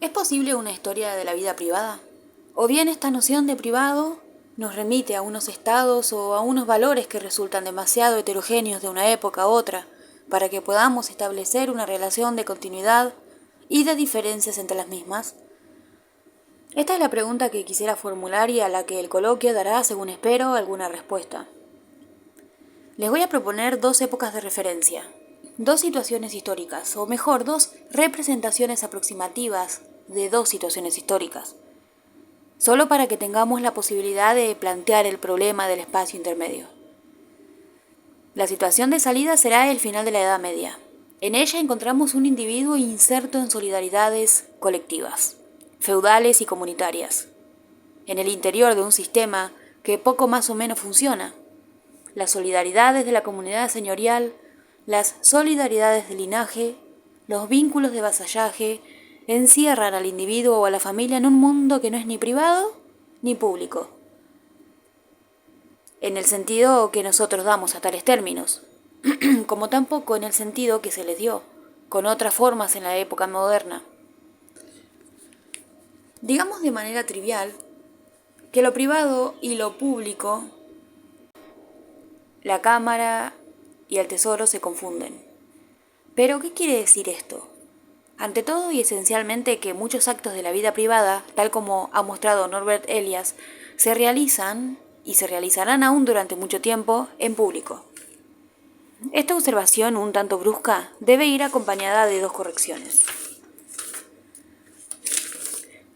¿Es posible una historia de la vida privada? ¿O bien esta noción de privado nos remite a unos estados o a unos valores que resultan demasiado heterogéneos de una época a otra para que podamos establecer una relación de continuidad y de diferencias entre las mismas? Esta es la pregunta que quisiera formular y a la que el coloquio dará, según espero, alguna respuesta. Les voy a proponer dos épocas de referencia, dos situaciones históricas, o mejor, dos representaciones aproximativas de dos situaciones históricas, solo para que tengamos la posibilidad de plantear el problema del espacio intermedio. La situación de salida será el final de la Edad Media. En ella encontramos un individuo inserto en solidaridades colectivas, feudales y comunitarias, en el interior de un sistema que poco más o menos funciona. Las solidaridades de la comunidad señorial, las solidaridades de linaje, los vínculos de vasallaje, encierran al individuo o a la familia en un mundo que no es ni privado ni público, en el sentido que nosotros damos a tales términos, como tampoco en el sentido que se les dio, con otras formas en la época moderna. Digamos de manera trivial que lo privado y lo público, la cámara y el tesoro se confunden. ¿Pero qué quiere decir esto? Ante todo y esencialmente que muchos actos de la vida privada, tal como ha mostrado Norbert Elias, se realizan y se realizarán aún durante mucho tiempo en público. Esta observación, un tanto brusca, debe ir acompañada de dos correcciones.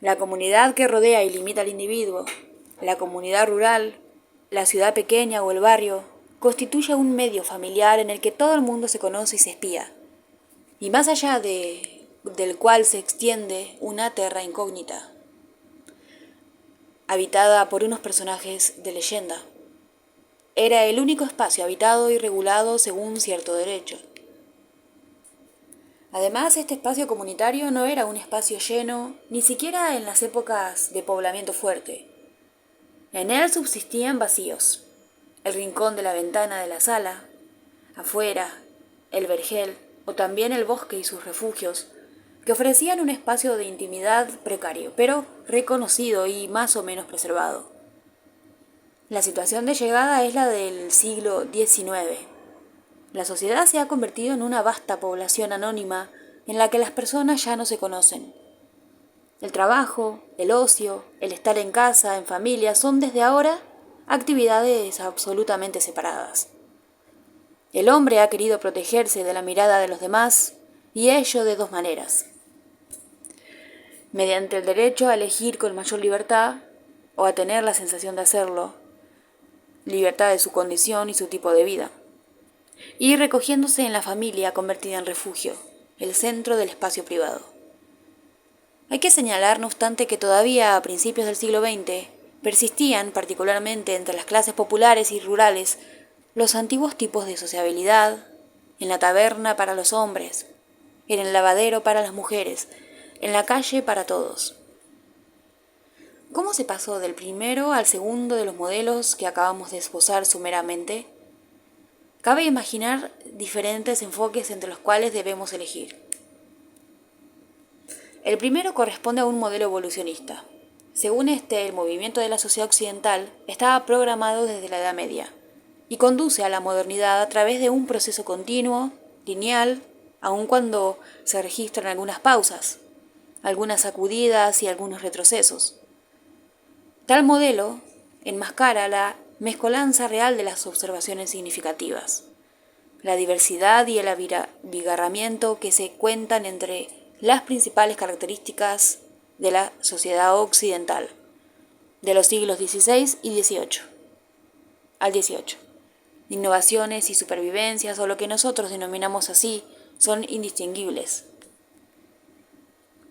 La comunidad que rodea y limita al individuo, la comunidad rural, la ciudad pequeña o el barrio, constituye un medio familiar en el que todo el mundo se conoce y se espía, y más allá del cual se extiende una terra incógnita, habitada por unos personajes de leyenda. Era el único espacio habitado y regulado según cierto derecho. Además, este espacio comunitario no era un espacio lleno, ni siquiera en las épocas de poblamiento fuerte. En él subsistían vacíos, el rincón de la ventana de la sala, afuera, el vergel o también el bosque y sus refugios, que ofrecían un espacio de intimidad precario, pero reconocido y más o menos preservado. La situación de llegada es la del siglo XIX. La sociedad se ha convertido en una vasta población anónima en la que las personas ya no se conocen. El trabajo, el ocio, el estar en casa, en familia, son desde ahora actividades absolutamente separadas. El hombre ha querido protegerse de la mirada de los demás, y ello de dos maneras: mediante el derecho a elegir con mayor libertad, o a tener la sensación de hacerlo, libertad de su condición y su tipo de vida, y recogiéndose en la familia convertida en refugio, el centro del espacio privado. Hay que señalar, no obstante, que todavía a principios del siglo XX persistían, particularmente entre las clases populares y rurales, los antiguos tipos de sociabilidad, en la taberna para los hombres, en el lavadero para las mujeres, en la calle para todos. ¿Cómo se pasó del primero al segundo de los modelos que acabamos de esbozar sumeramente? Cabe imaginar diferentes enfoques entre los cuales debemos elegir. El primero corresponde a un modelo evolucionista. Según este, el movimiento de la sociedad occidental estaba programado desde la Edad Media y conduce a la modernidad a través de un proceso continuo, lineal, aun cuando se registran algunas pausas, algunas sacudidas y algunos retrocesos. Tal modelo enmascara la mezcolanza real de las observaciones significativas, la diversidad y el abigarramiento que se cuentan entre las principales características de la sociedad occidental de los siglos XVI y XVIII al XVIII. Innovaciones y supervivencias, o lo que nosotros denominamos así, son indistinguibles.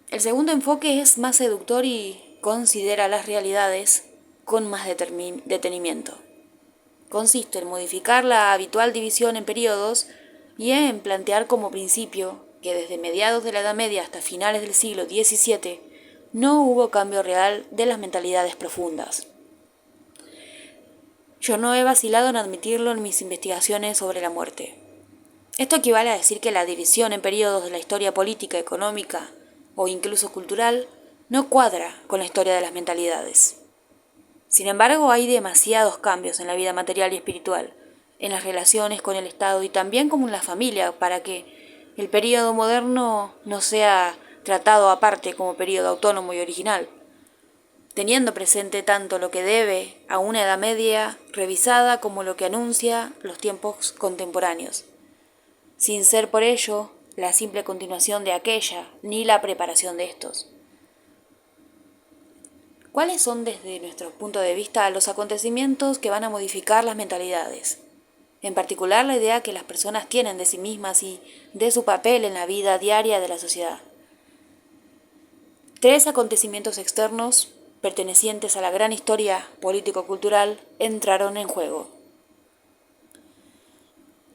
El segundo enfoque es más seductor y considera las realidades con más detenimiento. Consiste en modificar la habitual división en periodos y en plantear como principio que desde mediados de la Edad Media hasta finales del siglo XVII no hubo cambio real de las mentalidades profundas. Yo no he vacilado en admitirlo en mis investigaciones sobre la muerte. Esto equivale a decir que la división en periodos de la historia política, económica o incluso cultural, no cuadra con la historia de las mentalidades. Sin embargo, hay demasiados cambios en la vida material y espiritual, en las relaciones con el Estado y también con la familia, para que el período moderno no sea tratado aparte como período autónomo y original, teniendo presente tanto lo que debe a una Edad Media revisada como lo que anuncia los tiempos contemporáneos, sin ser por ello la simple continuación de aquella ni la preparación de estos. ¿Cuáles son desde nuestro punto de vista los acontecimientos que van a modificar las mentalidades? En particular la idea que las personas tienen de sí mismas y de su papel en la vida diaria de la sociedad. 3 acontecimientos externos pertenecientes a la gran historia político-cultural entraron en juego.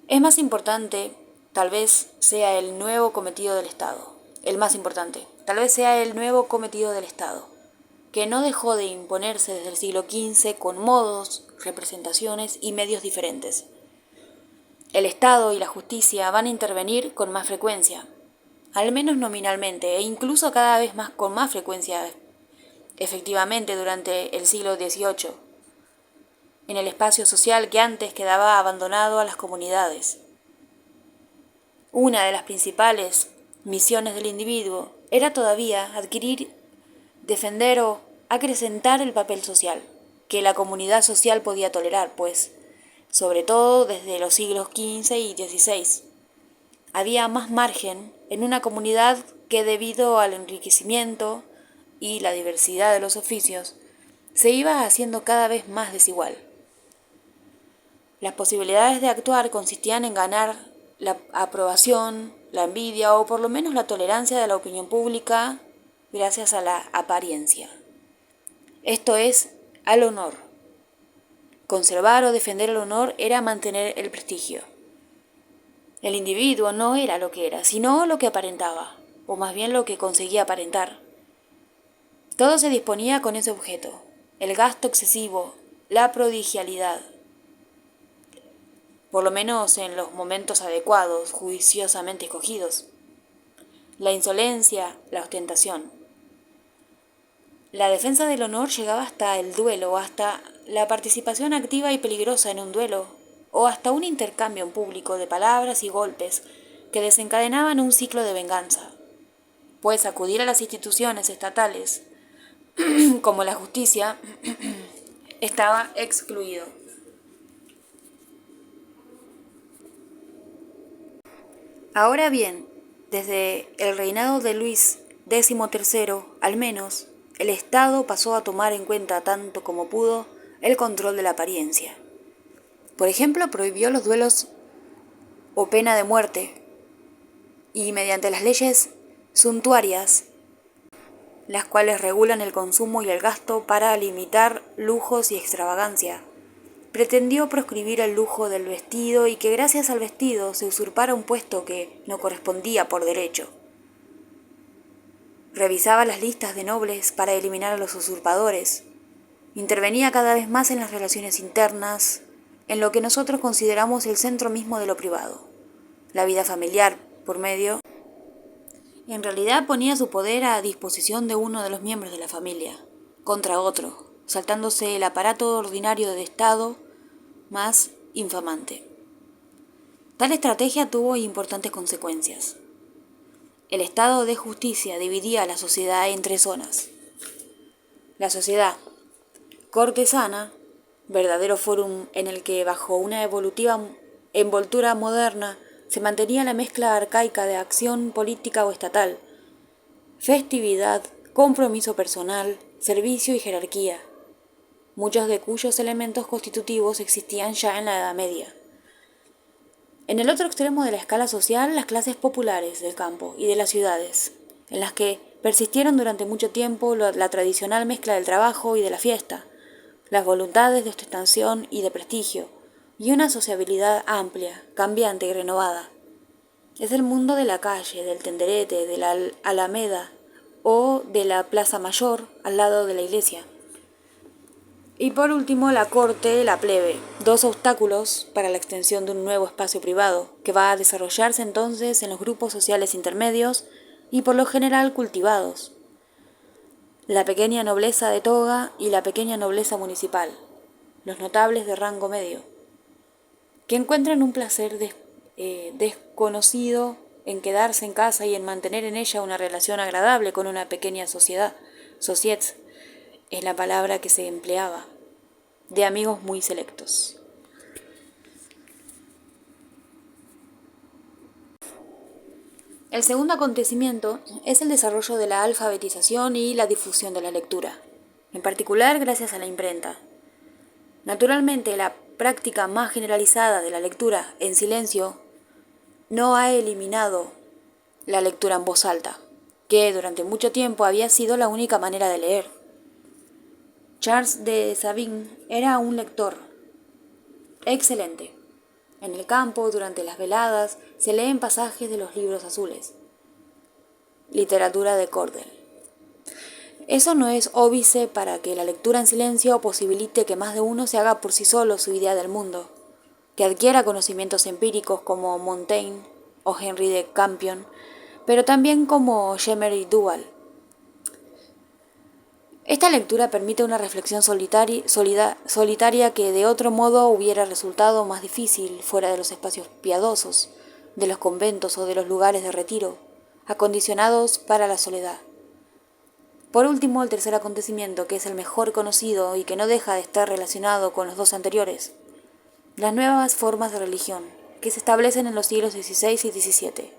Es más importante, tal vez sea el nuevo cometido del Estado. El más importante, tal vez sea el nuevo cometido del Estado, que no dejó de imponerse desde el siglo XV con modos, representaciones y medios diferentes. El Estado y la justicia van a intervenir con más frecuencia, al menos nominalmente, e incluso cada vez más con más frecuencia efectivamente durante el siglo XVIII, en el espacio social que antes quedaba abandonado a las comunidades. Una de las principales misiones del individuo era todavía adquirir, defender o acrecentar el papel social, que la comunidad social podía tolerar, pues, sobre todo desde los siglos XV y XVI, había más margen en una comunidad que debido al enriquecimiento y la diversidad de los oficios, se iba haciendo cada vez más desigual. Las posibilidades de actuar consistían en ganar la aprobación, la envidia o por lo menos la tolerancia de la opinión pública gracias a la apariencia. Esto es, al honor. Conservar o defender el honor era mantener el prestigio. El individuo no era lo que era, sino lo que aparentaba, o más bien lo que conseguía aparentar. Todo se disponía con ese objeto: el gasto excesivo, la prodigialidad, por lo menos en los momentos adecuados, juiciosamente escogidos, la insolencia, la ostentación. La defensa del honor llegaba hasta el duelo, hasta la participación activa y peligrosa en un duelo, o hasta un intercambio en público de palabras y golpes que desencadenaban un ciclo de venganza, pues acudir a las instituciones estatales, como la justicia, estaba excluido. Ahora bien, desde el reinado de Luis XIII, al menos, el Estado pasó a tomar en cuenta tanto como pudo el control de la apariencia. Por ejemplo, prohibió los duelos o pena de muerte, y mediante las leyes suntuarias, las cuales regulan el consumo y el gasto para limitar lujos y extravagancia, pretendió proscribir el lujo del vestido y que gracias al vestido se usurpara un puesto que no correspondía por derecho. Revisaba las listas de nobles para eliminar a los usurpadores. Intervenía cada vez más en las relaciones internas, en lo que nosotros consideramos el centro mismo de lo privado, la vida familiar, por medio. En realidad ponía su poder a disposición de uno de los miembros de la familia, contra otro, saltándose el aparato ordinario del Estado más infamante. Tal estrategia tuvo importantes consecuencias. El Estado de justicia dividía a la sociedad en 3 zonas. La sociedad cortesana, verdadero fórum en el que bajo una evolutiva envoltura moderna se mantenía la mezcla arcaica de acción política o estatal, festividad, compromiso personal, servicio y jerarquía, muchos de cuyos elementos constitutivos existían ya en la Edad Media. En el otro extremo de la escala social, las clases populares del campo y de las ciudades, en las que persistieron durante mucho tiempo la tradicional mezcla del trabajo y de la fiesta, las voluntades de ostentación y de prestigio, y una sociabilidad amplia, cambiante y renovada. Es el mundo de la calle, del tenderete, de la alameda o de la plaza mayor al lado de la iglesia. Y por último, la corte, la plebe, 2 obstáculos para la extensión de un nuevo espacio privado, que va a desarrollarse entonces en los grupos sociales intermedios, y por lo general cultivados. La pequeña nobleza de toga y la pequeña nobleza municipal, los notables de rango medio, que encuentran un placer desconocido en quedarse en casa y en mantener en ella una relación agradable con una pequeña sociedad. Societs es la palabra que se empleaba, de amigos muy selectos. El segundo acontecimiento es el desarrollo de la alfabetización y la difusión de la lectura, en particular gracias a la imprenta. Naturalmente, la práctica más generalizada de la lectura en silencio no ha eliminado la lectura en voz alta, que durante mucho tiempo había sido la única manera de leer. Charles de Savigny era un lector excelente. En el campo, durante las veladas, se leen pasajes de los libros azules. Literatura de Cordel. Eso no es óbice para que la lectura en silencio posibilite que más de uno se haga por sí solo su idea del mundo, que adquiera conocimientos empíricos como Montaigne o Henry de Campion, pero también como Emery Duval. Esta lectura permite una reflexión solitaria que de otro modo hubiera resultado más difícil fuera de los espacios piadosos, de los conventos o de los lugares de retiro, acondicionados para la soledad. Por último, el tercer acontecimiento, que es el mejor conocido y que no deja de estar relacionado con los dos anteriores, las nuevas formas de religión, que se establecen en los siglos XVI y XVII,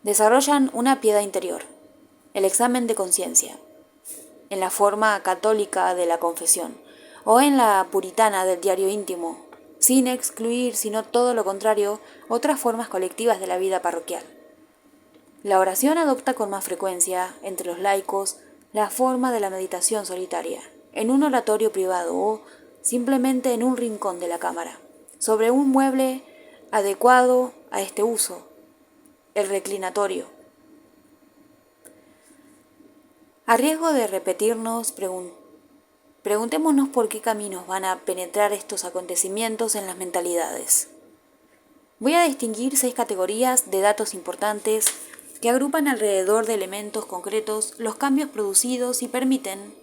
desarrollan una piedad interior, el examen de conciencia, en la forma católica de la confesión, o en la puritana del diario íntimo, sin excluir, sino todo lo contrario, otras formas colectivas de la vida parroquial. La oración adopta con más frecuencia, entre los laicos, la forma de la meditación solitaria, en un oratorio privado o simplemente en un rincón de la cámara, sobre un mueble adecuado a este uso, el reclinatorio. A riesgo de repetirnos, preguntémonos por qué caminos van a penetrar estos acontecimientos en las mentalidades. Voy a distinguir 6 categorías de datos importantes que agrupan alrededor de elementos concretos los cambios producidos y permiten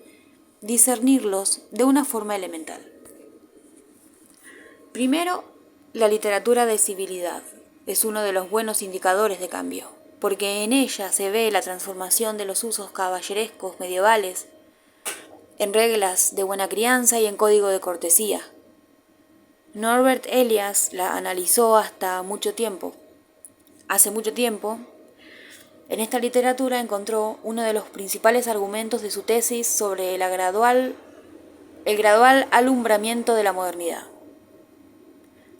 discernirlos de una forma elemental. Primero, la literatura de civilidad es uno de los buenos indicadores de cambio, porque en ella se ve la transformación de los usos caballerescos medievales en reglas de buena crianza y en código de cortesía. Norbert Elias la analizó hace mucho tiempo. En esta literatura encontró uno de los principales argumentos de su tesis sobre el gradual alumbramiento de la modernidad.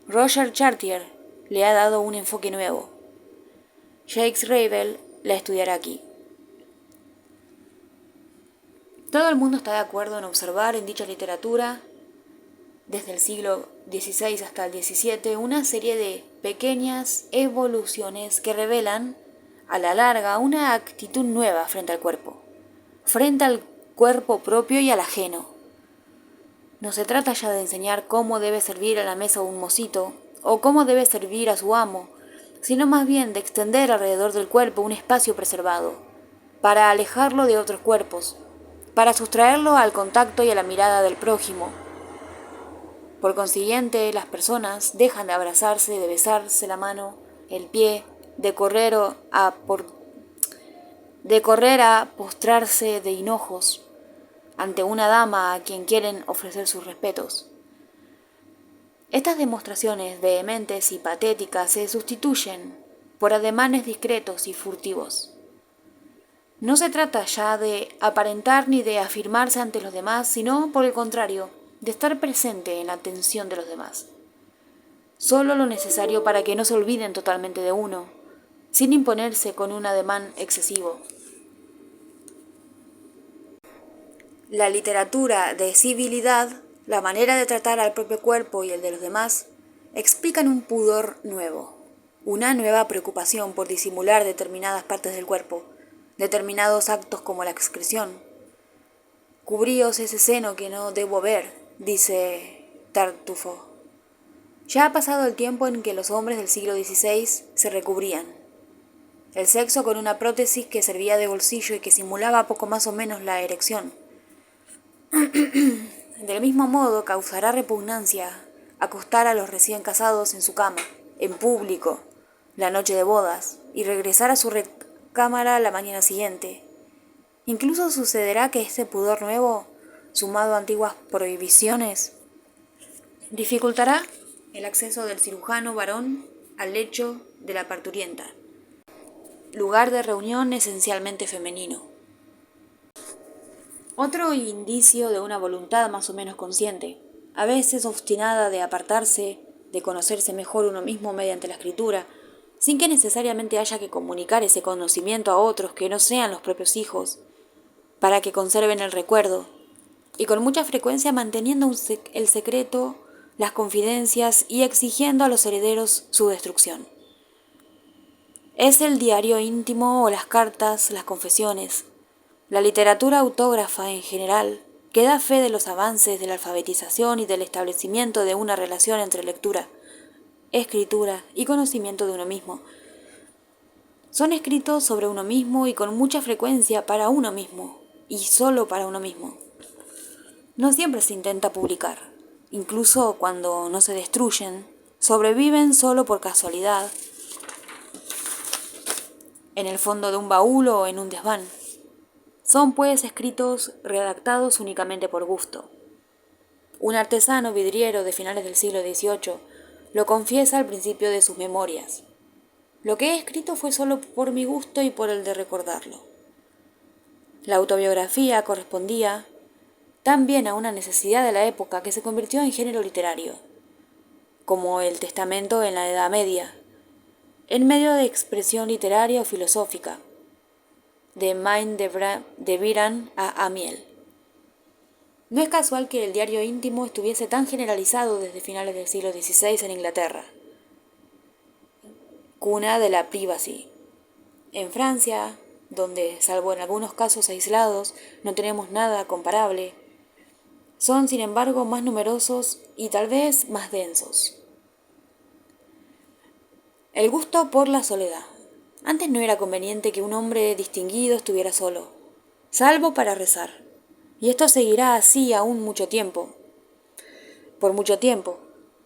Roger Chartier le ha dado un enfoque nuevo. Jacques Ravel la estudiará aquí. Todo el mundo está de acuerdo en observar en dicha literatura, desde el siglo XVI hasta el XVII, una serie de pequeñas evoluciones que revelan, a la larga, una actitud nueva frente al cuerpo propio y al ajeno. No se trata ya de enseñar cómo debe servir a la mesa un mocito o cómo debe servir a su amo, sino más bien de extender alrededor del cuerpo un espacio preservado, para alejarlo de otros cuerpos, para sustraerlo al contacto y a la mirada del prójimo. Por consiguiente, las personas dejan de abrazarse, de besarse la mano, el pie, de correr a postrarse de hinojos ante una dama a quien quieren ofrecer sus respetos. Estas demostraciones vehementes y patéticas se sustituyen por ademanes discretos y furtivos. No se trata ya de aparentar ni de afirmarse ante los demás, sino, por el contrario, de estar presente en la atención de los demás. Solo lo necesario para que no se olviden totalmente de uno, sin imponerse con un ademán excesivo. La literatura de civilidad, la manera de tratar al propio cuerpo y el de los demás, explican un pudor nuevo, una nueva preocupación por disimular determinadas partes del cuerpo, determinados actos como la excreción. Cubríos ese seno que no debo ver, dice Tartufo. Ya ha pasado el tiempo en que los hombres del siglo XVI se recubrían. el sexo con una prótesis que servía de bolsillo y que simulaba poco más o menos la erección. Del mismo modo, causará repugnancia acostar a los recién casados en su cama, en público, la noche de bodas, y regresar a su recámara la mañana siguiente. Incluso sucederá que este pudor nuevo, sumado a antiguas prohibiciones, dificultará el acceso del cirujano varón al lecho de la parturienta, lugar de reunión esencialmente femenino. Otro indicio de una voluntad más o menos consciente, a veces obstinada de apartarse, de conocerse mejor uno mismo mediante la escritura, sin que necesariamente haya que comunicar ese conocimiento a otros que no sean los propios hijos, para que conserven el recuerdo, y con mucha frecuencia manteniendo el secreto, las confidencias y exigiendo a los herederos su destrucción. Es el diario íntimo o las cartas, las confesiones, la literatura autógrafa en general, que da fe de los avances de la alfabetización y del establecimiento de una relación entre lectura, escritura y conocimiento de uno mismo. Son escritos sobre uno mismo y con mucha frecuencia para uno mismo, y solo para uno mismo. No siempre se intenta publicar, incluso cuando no se destruyen, sobreviven solo por casualidad, en el fondo de un baúl o en un desván. Son pues escritos redactados únicamente por gusto. Un artesano vidriero de finales del siglo XVIII lo confiesa al principio de sus memorias. Lo que he escrito fue solo por mi gusto y por el de recordarlo. La autobiografía correspondía también a una necesidad de la época que se convirtió en género literario, como el testamento en la Edad Media, en medio de expresión literaria o filosófica, de Maine de Biran a Amiel. No es casual que el diario íntimo estuviese tan generalizado desde finales del siglo XVI en Inglaterra, cuna de la privacy. En Francia, donde, salvo en algunos casos aislados, no tenemos nada comparable, son sin embargo más numerosos y tal vez más densos. El gusto por la soledad. Antes no era conveniente que un hombre distinguido estuviera solo, salvo para rezar. Y esto seguirá así aún mucho tiempo. Por mucho tiempo,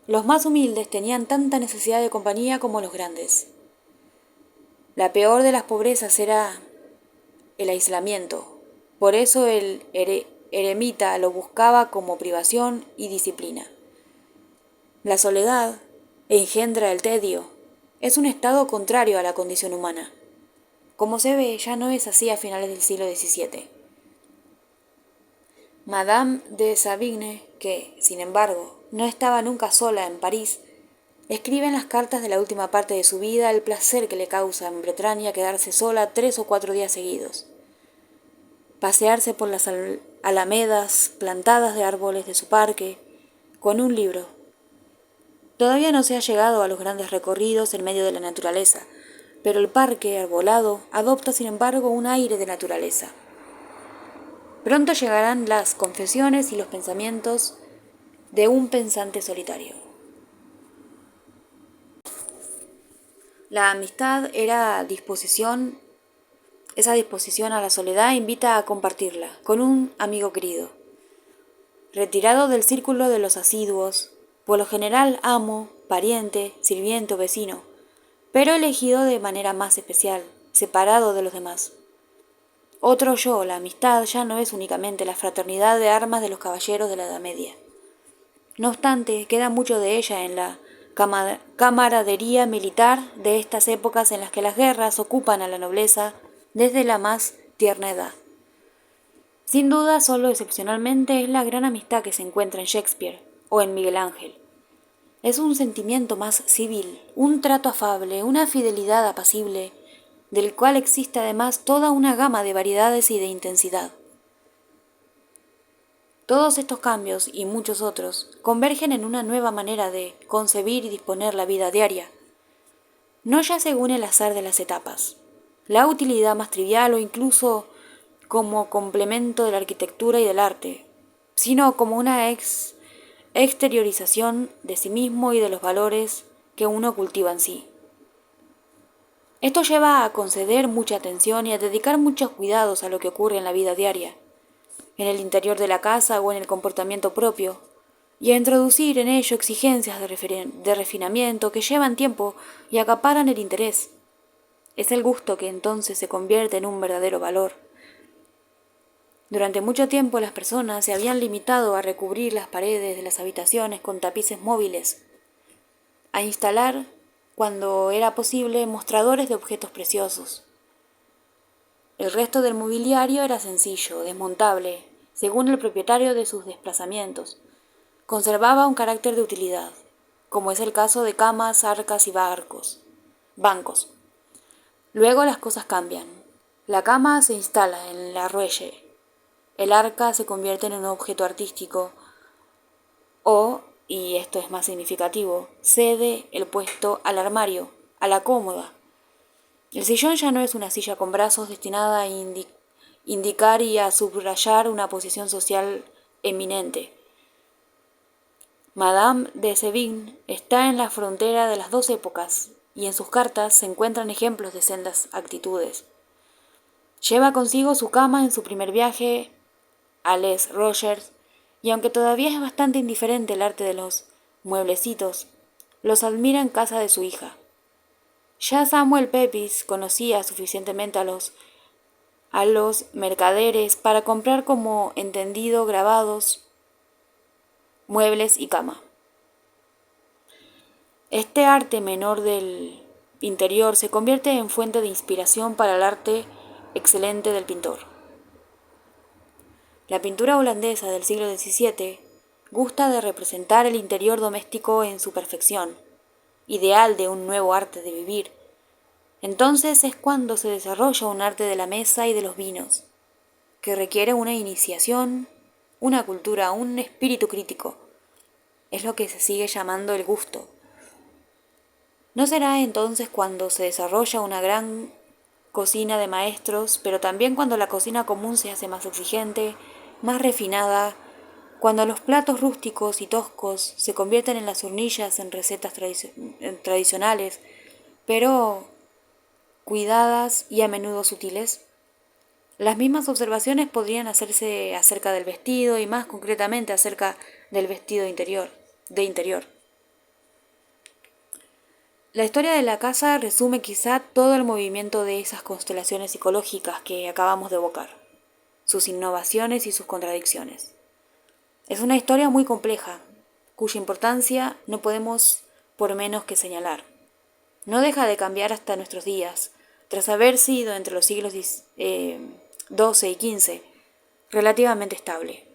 los más humildes tenían tanta necesidad de compañía como los grandes. La peor de las pobrezas era el aislamiento. Por eso el eremita lo buscaba como privación y disciplina. La soledad engendra el tedio. Es un estado contrario a la condición humana. Como se ve, ya no es así a finales del siglo XVII. Madame de Sévigné, que, sin embargo, no estaba nunca sola en París, escribe en las cartas de la última parte de su vida el placer que le causa en Bretaña quedarse sola 3 o 4 días seguidos. Pasearse por las alamedas plantadas de árboles de su parque, con un libro. Todavía no se ha llegado a los grandes recorridos en medio de la naturaleza, pero el parque arbolado adopta sin embargo un aire de naturaleza. Pronto llegarán las confesiones y los pensamientos de un pensante solitario. La amistad era disposición, esa disposición a la soledad invita a compartirla con un amigo querido. Retirado del círculo de los asiduos, por lo general amo, pariente, sirviente o vecino, pero elegido de manera más especial, separado de los demás. Otro yo, la amistad ya no es únicamente la fraternidad de armas de los caballeros de la Edad Media. No obstante, queda mucho de ella en la camaradería militar de estas épocas en las que las guerras ocupan a la nobleza desde la más tierna edad. Sin duda, solo excepcionalmente es la gran amistad que se encuentra en Shakespeare o en Miguel Ángel. Es un sentimiento más civil, un trato afable, una fidelidad apacible, del cual existe además toda una gama de variedades y de intensidad. Todos estos cambios y muchos otros convergen en una nueva manera de concebir y disponer la vida diaria, no ya según el azar de las etapas, la utilidad más trivial o incluso como complemento de la arquitectura y del arte, sino como una exteriorización de sí mismo y de los valores que uno cultiva en sí. Esto lleva a conceder mucha atención y a dedicar muchos cuidados a lo que ocurre en la vida diaria, en el interior de la casa o en el comportamiento propio, y a introducir en ello exigencias de refinamiento que llevan tiempo y acaparan el interés. Es el gusto que entonces se convierte en un verdadero valor. Durante mucho tiempo las personas se habían limitado a recubrir las paredes de las habitaciones con tapices móviles, a instalar, cuando era posible, mostradores de objetos preciosos. El resto del mobiliario era sencillo, desmontable, según el propietario de sus desplazamientos. Conservaba un carácter de utilidad, como es el caso de camas, arcas y bancos. Luego las cosas cambian. La cama se instala en la ruelle. El arca se convierte en un objeto artístico o, y esto es más significativo, cede el puesto al armario, a la cómoda. El sillón ya no es una silla con brazos destinada a indicar y a subrayar una posición social eminente. Madame de Sévigné está en la frontera de las dos épocas y en sus cartas se encuentran ejemplos de sendas actitudes. Lleva consigo su cama en su primer viaje a Les Rogers y aunque todavía es bastante indiferente el arte de los mueblecitos, los admira en casa de su hija. Ya Samuel Pepys conocía suficientemente a los mercaderes para comprar como entendido grabados, muebles y cama. Este arte menor del interior se convierte en fuente de inspiración para el arte excelente del pintor. La pintura holandesa del siglo XVII gusta de representar el interior doméstico en su perfección, ideal de un nuevo arte de vivir. Entonces es cuando se desarrolla un arte de la mesa y de los vinos, que requiere una iniciación, una cultura, un espíritu crítico. Es lo que se sigue llamando el gusto. ¿No será entonces cuando se desarrolla una gran cocina de maestros, pero también cuando la cocina común se hace más exigente, más refinada, cuando los platos rústicos y toscos se convierten en las hornillas en recetas tradicionales, pero cuidadas y a menudo sutiles? Las mismas observaciones podrían hacerse acerca del vestido y más concretamente acerca del vestido de interior. La historia de la casa resume quizá todo el movimiento de esas constelaciones psicológicas que acabamos de evocar, sus innovaciones y sus contradicciones. Es una historia muy compleja, cuya importancia no podemos por menos que señalar. No deja de cambiar hasta nuestros días, tras haber sido entre los siglos XII y XV relativamente estable.